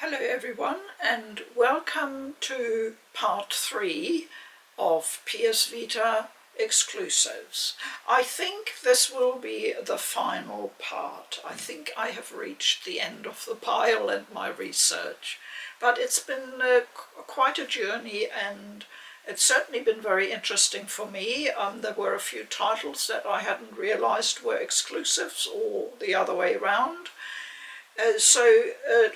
Hello everyone, and welcome to part 3 of PS Vita exclusives. I think this will be the final part. I think I have reached the end of the pile and my research, but it's been quite a journey, and it's certainly been very interesting for me. There were a few titles that I hadn't realized were exclusives, or the other way around. So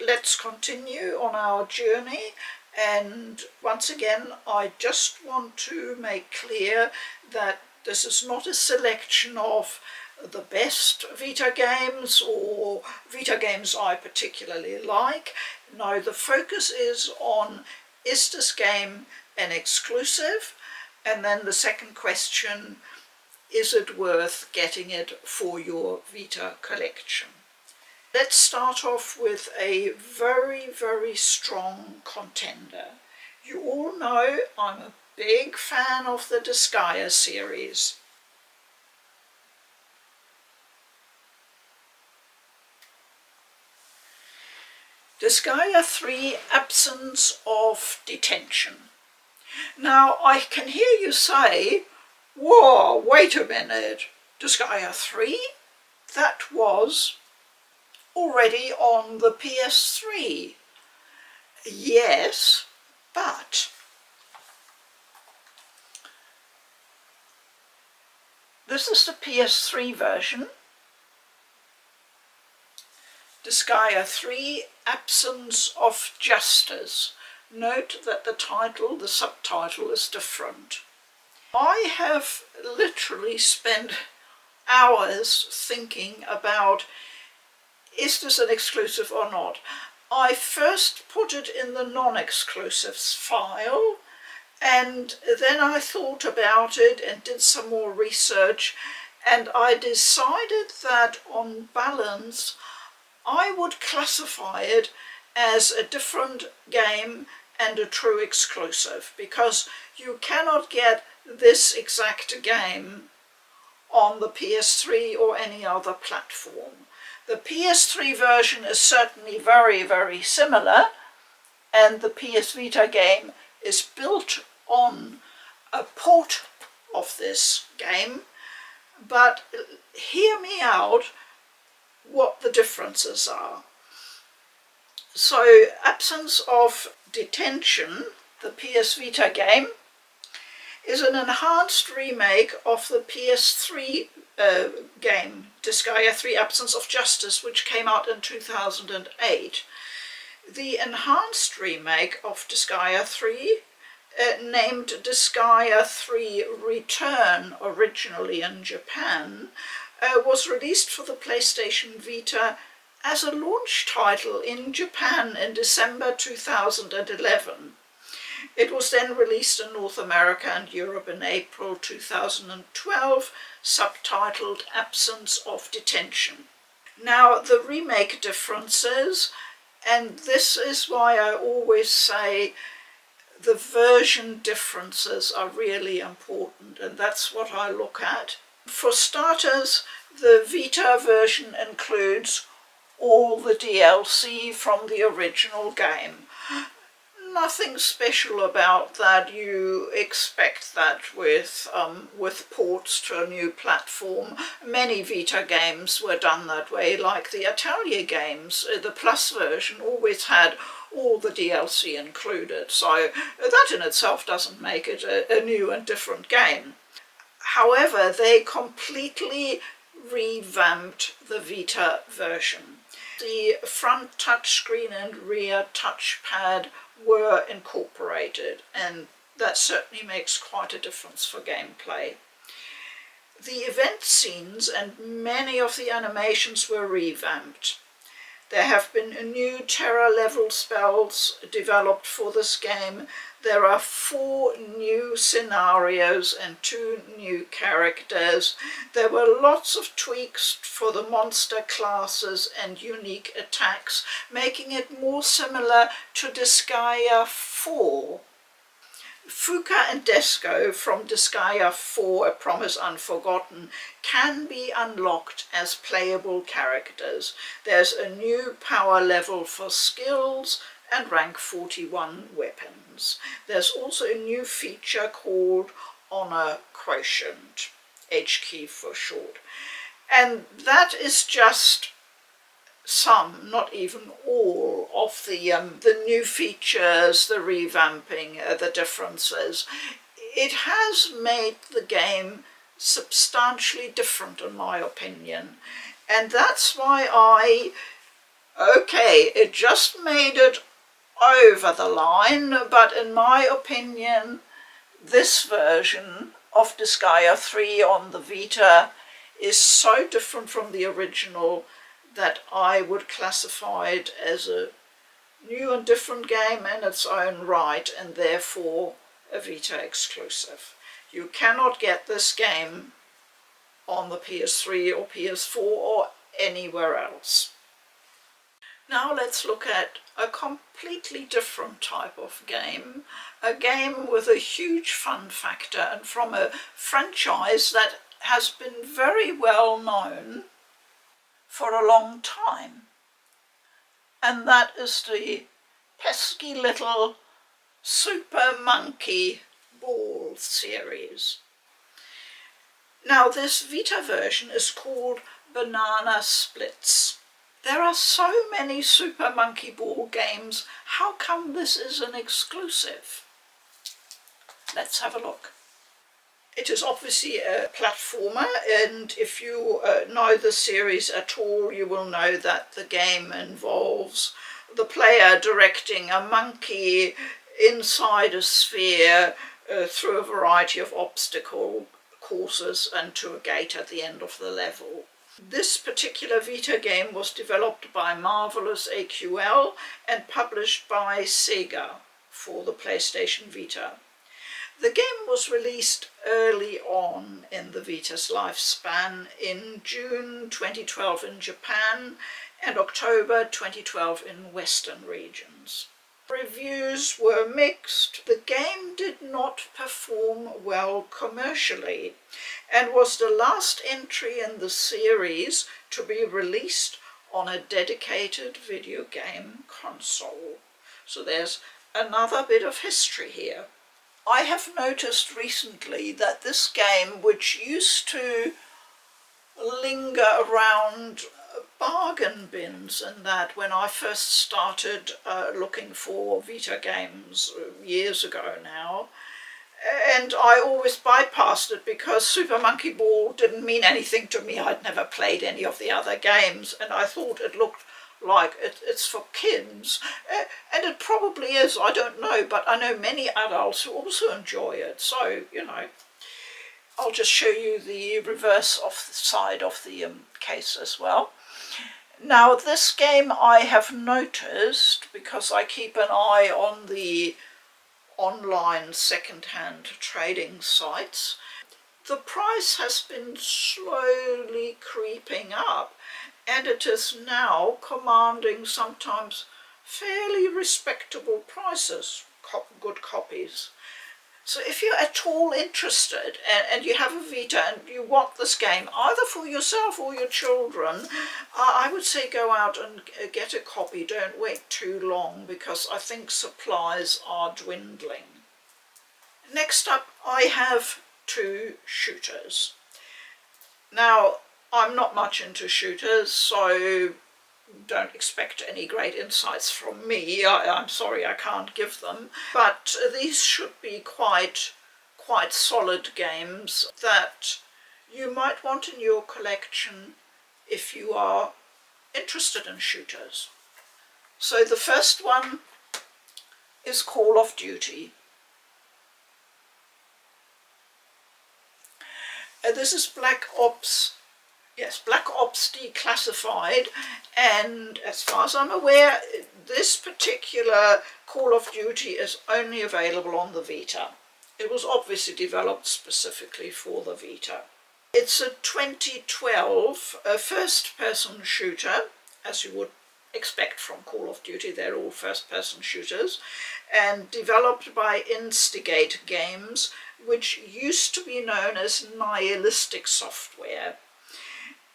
let's continue on our journey, and once again I just want to make clear that this is not a selection of the best Vita games or Vita games I particularly like. No, the focus is on, is this game an exclusive? And then the second question, is it worth getting it for your Vita collection? Let's start off with a very, very strong contender. You all know I'm a big fan of the Disgaea series. Disgaea 3, Absence of Detention. Now I can hear you say, whoa, wait a minute, Disgaea 3? That was already on the PS3. Yes, but this is the PS3 version. Disgaea 3, Absence of Justice. Note that the title, the subtitle, is different. I have literally spent hours thinking about, is this an exclusive or not? I first put it in the non-exclusives file, and then I thought about it and did some more research, and I decided that on balance I would classify it as a different game and a true exclusive, because you cannot get this exact game on the PS3 or any other platform. The PS3 version is certainly very, very similar, and the PS Vita game is built on a port of this game, but hear me out what the differences are. So, Absence of Detention, the PS Vita game, is an enhanced remake of the PS3 game, Disgaea 3 Absence of Justice, which came out in 2008. The enhanced remake of Disgaea 3, named Disgaea 3 Return originally in Japan, was released for the PlayStation Vita as a launch title in Japan in December 2011. It was then released in North America and Europe in April 2012, subtitled Absence of Detention. Now, the remake differences, and this is why I always say the version differences are really important, and that's what I look at. For starters, the Vita version includes all the DLC from the original game. Nothing special about that. You expect that with ports to a new platform. Many Vita games were done that way, like the Italia games. The Plus version always had all the DLC included, so that in itself doesn't make it a new and different game. However, they completely revamped the Vita version. The front touchscreen and rear touchpad were incorporated, and that certainly makes quite a difference for gameplay. The event scenes and many of the animations were revamped. There have been new terror level spells developed for this game. There are 4 new scenarios and 2 new characters. There were lots of tweaks for the monster classes and unique attacks, making it more similar to Disgaea 4. Fuka and Desko from Disgaea 4, A Promise Unforgotten, can be unlocked as playable characters. There's a new power level for skills and rank 41 weapons. There's also a new feature called Honor Quotient, HQ for short. And that is just some, not even all, of the new features, the revamping, the differences. It has made the game substantially different, in my opinion, and that's why it just made it over the line, but in my opinion, this version of Disgaea 3 on the Vita is so different from the original that I would classify it as a new and different game in its own right, and therefore a Vita exclusive. You cannot get this game on the PS3 or PS4 or anywhere else. Now let's look at a completely different type of game, a game with a huge fun factor and from a franchise that has been very well known for a long time, and that is the pesky little Super Monkey Ball series. Now this Vita version is called Banana Splitz. There are so many Super Monkey Ball games, how come this is an exclusive? Let's have a look. It is obviously a platformer, and if you know the series at all, you will know that the game involves the player directing a monkey inside a sphere through a variety of obstacle courses and to a gate at the end of the level. This particular Vita game was developed by Marvelous AQL and published by Sega for the PlayStation Vita. The game was released early on in the Vita's lifespan in June 2012 in Japan and October 2012 in Western regions. Reviews were mixed. The game did not perform well commercially and was the last entry in the series to be released on a dedicated video game console. So there's another bit of history here. I have noticed recently that this game, which used to linger around bargain bins and that when I first started looking for Vita games years ago now, and I always bypassed it because Super Monkey Ball didn't mean anything to me. I'd never played any of the other games and I thought it looked like it's for kids, and it probably is, I don't know, but I know many adults who also enjoy it, so, you know, I'll just show you the reverse of the side of the case as well. Now this game I have noticed, because I keep an eye on the online second-hand trading sites, the price has been slowly creeping up, and it is now commanding sometimes fairly respectable prices, good copies. So if you're at all interested and you have a Vita and you want this game, either for yourself or your children, I would say go out and get a copy. Don't wait too long because I think supplies are dwindling. Next up I have two shooters. Now I'm not much into shooters, so don't expect any great insights from me. I'm sorry I can't give them, but these should be quite solid games that you might want in your collection if you are interested in shooters. So the first one is Call of Duty. This is Black Ops Declassified, and as far as I'm aware, this particular Call of Duty is only available on the Vita. It was obviously developed specifically for the Vita. It's a 2012 first-person shooter, as you would expect from Call of Duty. They're all first-person shooters, and developed by Instigate Games, which used to be known as Nihilistic Software,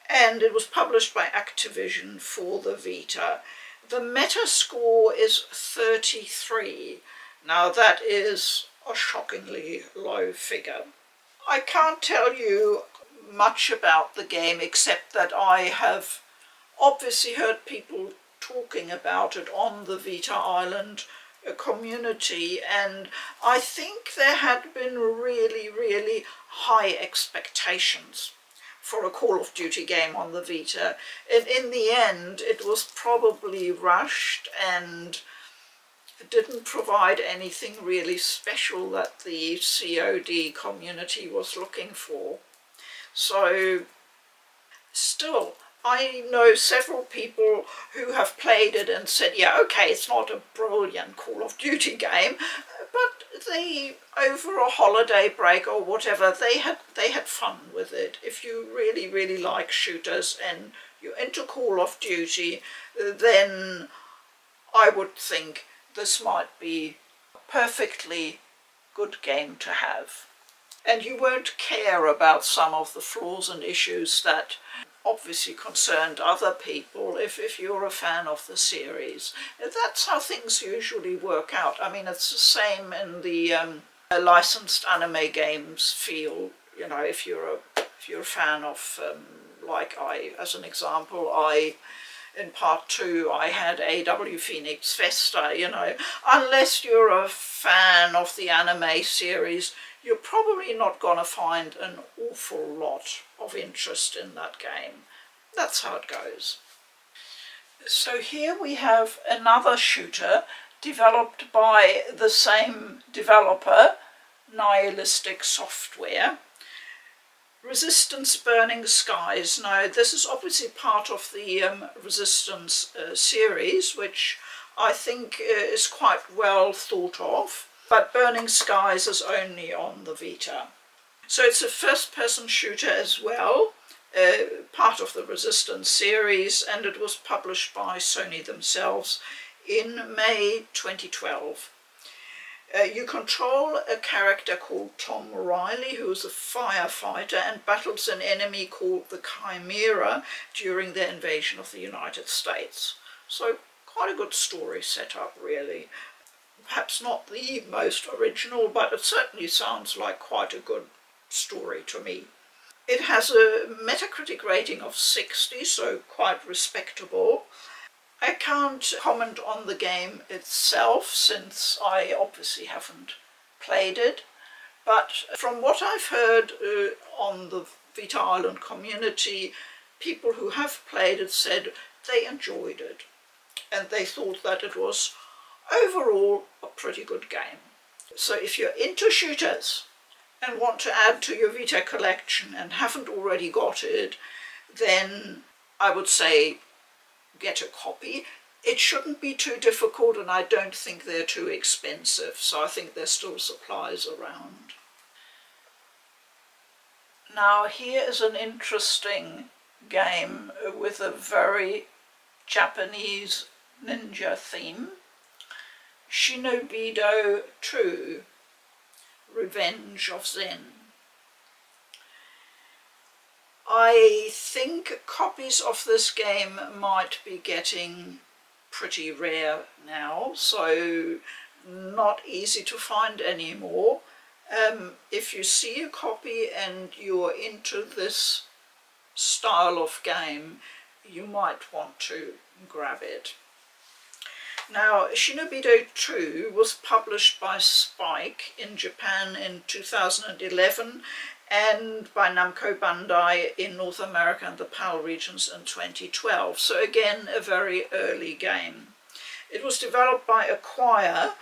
and it was published by Activision for the Vita. The Metascore is 33. Now that is a shockingly low figure. I can't tell you much about the game except that I have obviously heard people talking about it on the Vita Island community, and I think there had been really high expectations for a Call of Duty game on the Vita, and in the end it was probably rushed and didn't provide anything really special that the COD community was looking for. So still, I know several people who have played it and said, yeah, okay, it's not a brilliant Call of Duty game, but they, over a holiday break or whatever, they had fun with it. If you really like shooters and you're into Call of Duty, then I would think this might be a perfectly good game to have. And you won't care about some of the flaws and issues that obviously concerned other people if you're a fan of the series. That's how things usually work out. I mean, it's the same in the licensed anime games field. You know, if you're a fan of, like as an example, in part 2 I had AW Phoenix Festa, you know. Unless you're a fan of the anime series, you're probably not going to find an awful lot of interest in that game. That's how it goes. So here we have another shooter developed by the same developer, Nihilistic Software. Resistance Burning Skies. Now this is obviously part of the Resistance series, which I think is quite well thought of, but Burning Skies is only on the Vita. So it's a first-person shooter as well, part of the Resistance series, and it was published by Sony themselves in May 2012. You control a character called Tom Riley, who is a firefighter and battles an enemy called the Chimera during the invasion of the United States. So quite a good story setup, really. Perhaps not the most original, but it certainly sounds like quite a good story to me. It has a Metacritic rating of 60, so quite respectable. I can't comment on the game itself since I obviously haven't played it, but from what I've heard on the Vita Island community, people who have played it said they enjoyed it and they thought that it was overall a pretty good game. So if you're into shooters and want to add to your Vita collection and haven't already got it, then I would say get a copy. It shouldn't be too difficult, and I don't think they're too expensive, so I think there's still supplies around. Now here is an interesting game with a very Japanese ninja theme. Shinobido 2, Revenge of Zen. I think copies of this game might be getting pretty rare now, so not easy to find anymore. If you see a copy and you're into this style of game, you might want to grab it. Now, Shinobido 2 was published by Spike in Japan in 2011 and by Namco Bandai in North America and the PAL regions in 2012. So again, a very early game. It was developed by Acquire,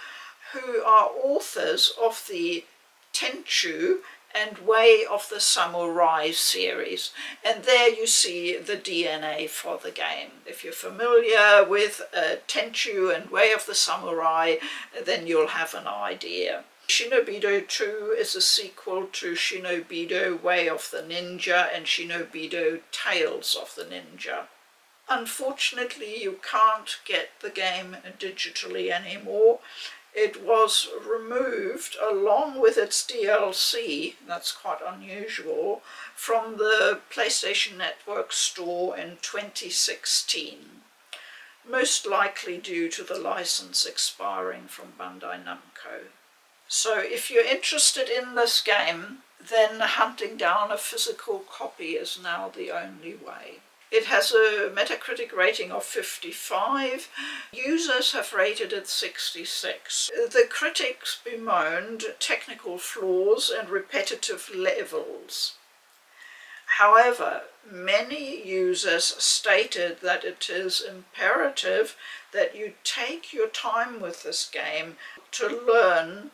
who are authors of the Tenchu and Way of the Samurai series. And there you see the DNA for the game. If you're familiar with Tenchu and Way of the Samurai, then you'll have an idea. Shinobido 2 is a sequel to Shinobido Way of the Ninja and Shinobido Tales of the Ninja. Unfortunately, you can't get the game digitally anymore. It was removed along with its DLC, that's quite unusual, from the PlayStation Network store in 2016, most likely due to the license expiring from Bandai Namco. So if you're interested in this game, then hunting down a physical copy is now the only way. It has a Metacritic rating of 55. Users have rated it 66. The critics bemoaned technical flaws and repetitive levels. However, many users stated that it is imperative that you take your time with this game to learn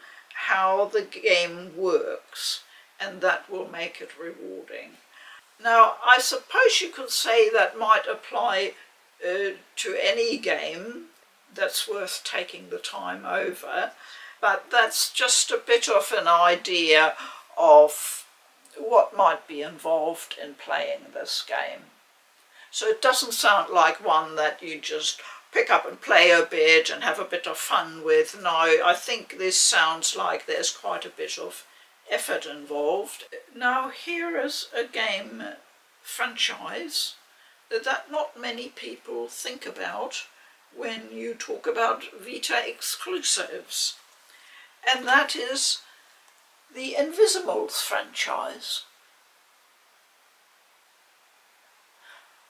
how the game works, and that will make it rewarding. Now, I suppose you could say that might apply to any game that's worth taking the time over, but that's just a bit of an idea of what might be involved in playing this game. So it doesn't sound like one that you just pick up and play a bit and have a bit of fun with. No, I think this sounds like there's quite a bit of effort involved. Now here is a game franchise that not many people think about when you talk about Vita exclusives, and that is the Invizimals franchise.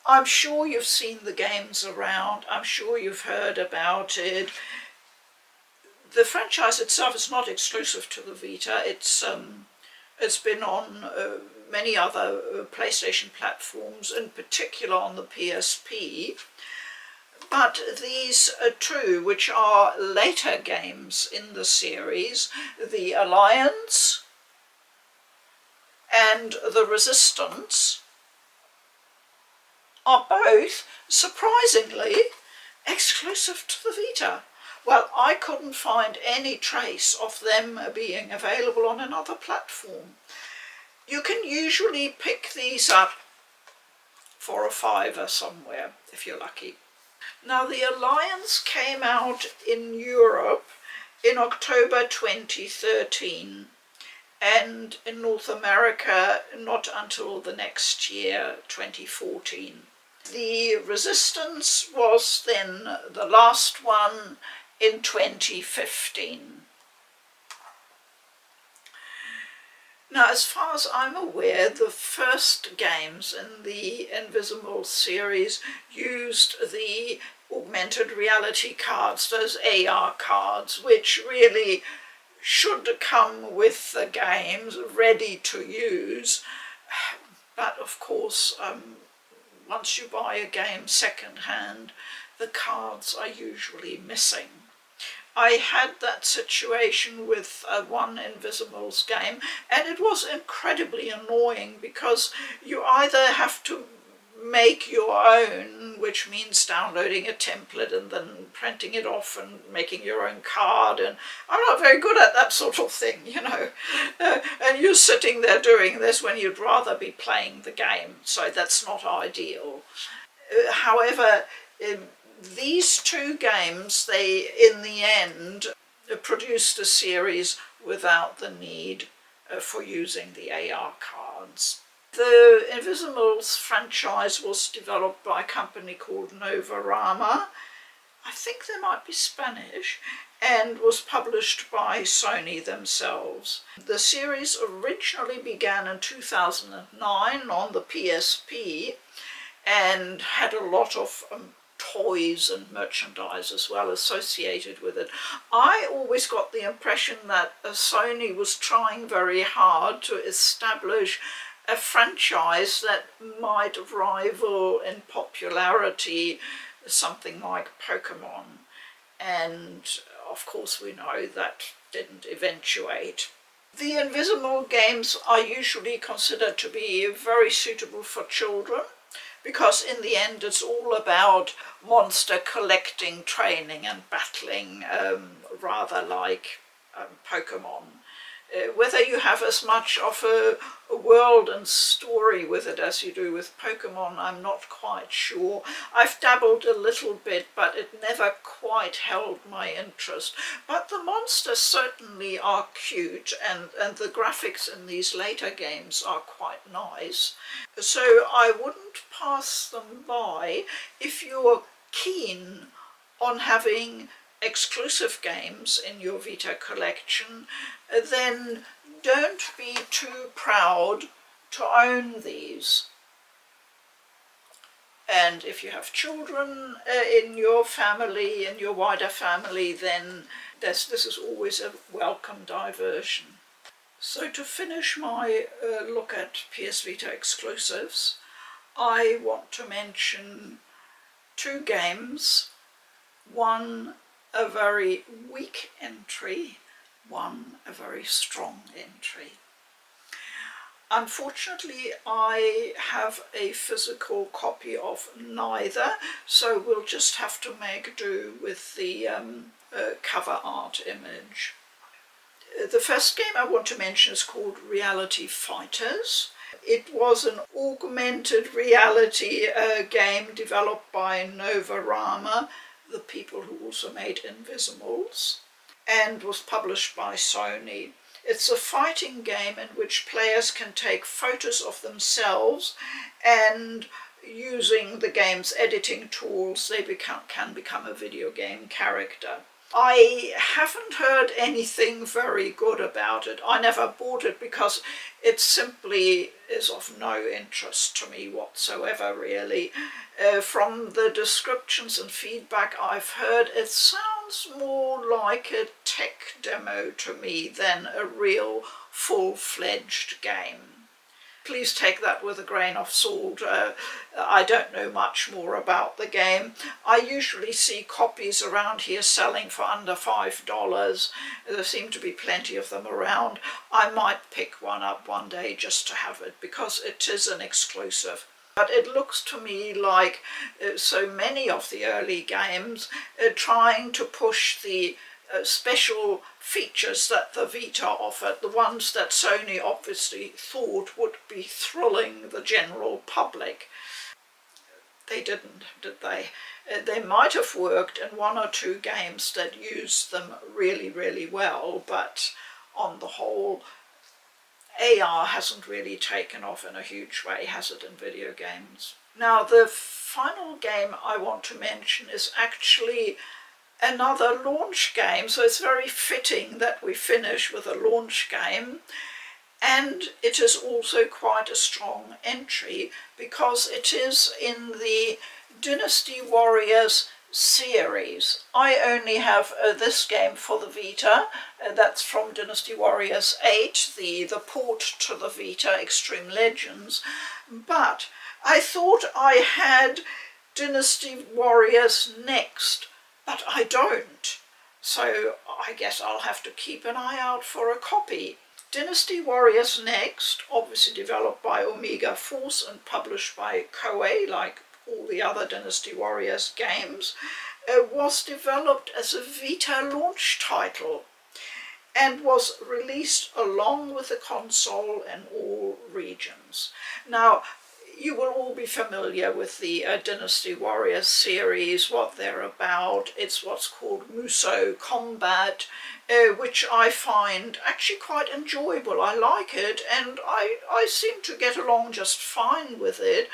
I'm sure you've seen the games around, I'm sure you've heard about it. The franchise itself is not exclusive to the Vita. It's been on many other PlayStation platforms, in particular on the PSP. But these two, which are later games in the series, the Alliance and the Resistance, are both, surprisingly, exclusive to the Vita. Well, I couldn't find any trace of them being available on another platform. You can usually pick these up for a £5 somewhere, if you're lucky. Now, the Alliance came out in Europe in October 2013, and in North America not until the next year, 2014. The Resistance was then the last one in 2015. Now, as far as I'm aware, the first games in the Invizimals series used the augmented reality cards, those AR cards, which really should come with the games ready to use. But of course, once you buy a game second-hand, the cards are usually missing. I had that situation with one Invizimals game, and it was incredibly annoying because you either have to make your own, which means downloading a template and then printing it off and making your own card, and I'm not very good at that sort of thing, you know, and you're sitting there doing this when you'd rather be playing the game, so that's not ideal. However, these two games, they in the end produced a series without the need for using the AR cards. The Invizimals franchise was developed by a company called Novarama, I think they might be Spanish, and was published by Sony themselves. The series originally began in 2009 on the PSP and had a lot of toys and merchandise as well associated with it. I always got the impression that Sony was trying very hard to establish a franchise that might rival in popularity something like Pokemon, and of course we know that didn't eventuate. The Invizimals games are usually considered to be very suitable for children, because in the end it's all about monster collecting, training and battling, rather like Pokemon. Whether you have as much of a world and story with it as you do with Pokemon, I'm not quite sure. I've dabbled a little bit, but it never quite held my interest. But the monsters certainly are cute, and the graphics in these later games are quite nice. So I wouldn't pass them by. If you're keen on having exclusive games in your Vita collection, then don't be too proud to own these. And if you have children in your family, in your wider family, then this is always a welcome diversion. So to finish my look at PS Vita exclusives, I want to mention two games. One a very weak entry, one a very strong entry. Unfortunately, I have a physical copy of neither, so we'll just have to make do with the cover art image. The first game I want to mention is called Reality Fighters. It was an augmented reality game developed by Novarama, the people who also made Invizimals, and was published by Sony. It's a fighting game in which players can take photos of themselves, and using the game's editing tools they can become a video game character. I haven't heard anything very good about it. I never bought it because it simply is of no interest to me whatsoever, really. From the descriptions and feedback I've heard, it sounds more like a tech demo to me than a real full-fledged game. Please take that with a grain of salt. I don't know much more about the game. I usually see copies around here selling for under $5. There seem to be plenty of them around. I might pick one up one day just to have it, because it is an exclusive. But it looks to me like so many of the early games trying to push the special features that the Vita offered, the ones that Sony obviously thought would be thrilling the general public. They didn't, did they? They might have worked in one or two games that used them really, really well, but on the whole, AR hasn't really taken off in a huge way, has it, in video games? Now, the final game I want to mention is actually another launch game, so it's very fitting that we finish with a launch game, and it is also quite a strong entry because it is in the Dynasty Warriors series. I only have this game for the Vita, that's from Dynasty Warriors 8, the port to the Vita, Extreme Legends, but I thought I had Dynasty Warriors next, but I don't, so I guess I'll have to keep an eye out for a copy. Dynasty Warriors Next, obviously developed by Omega Force and published by Koei, like all the other Dynasty Warriors games, was developed as a Vita launch title and was released along with the console in all regions. Now, you will all be familiar with the Dynasty Warriors series, what they're about. It's what's called Musou Combat, which I find actually quite enjoyable. I like it, and I seem to get along just fine with it.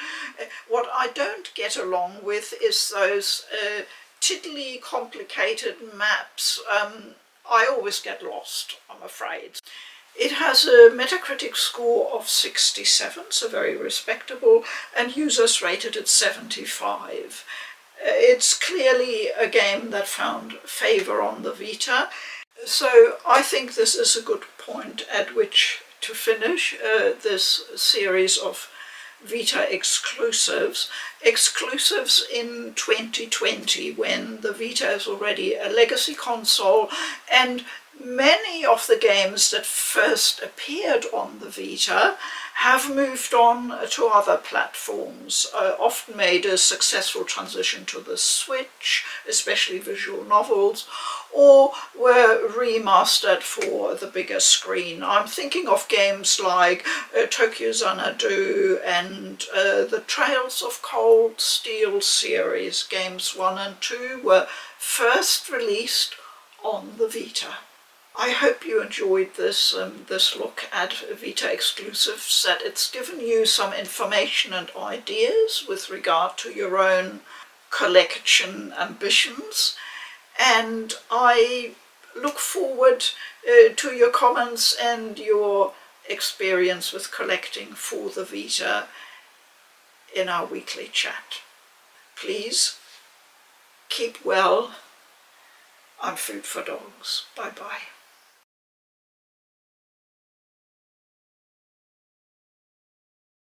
What I don't get along with is those tiddly complicated maps. I always get lost, I'm afraid. It has a Metacritic score of 67, so very respectable, and users rated it 75. It's clearly a game that found favour on the Vita, so I think this is a good point at which to finish this series of Vita exclusives. Exclusives in 2020, when the Vita is already a legacy console and Many of the games that first appeared on the Vita have moved on to other platforms, often made a successful transition to the Switch, especially visual novels, or were remastered for the bigger screen. I'm thinking of games like Tokyo Xanadu and the Trails of Cold Steel series. Games 1 and 2 were first released on the Vita. I hope you enjoyed this look at Vita exclusives, that it's given you some information and ideas with regard to your own collection ambitions, and I look forward to your comments and your experience with collecting for the Vita in our weekly chat. Please keep well. I'm Food for Dogs. Bye bye.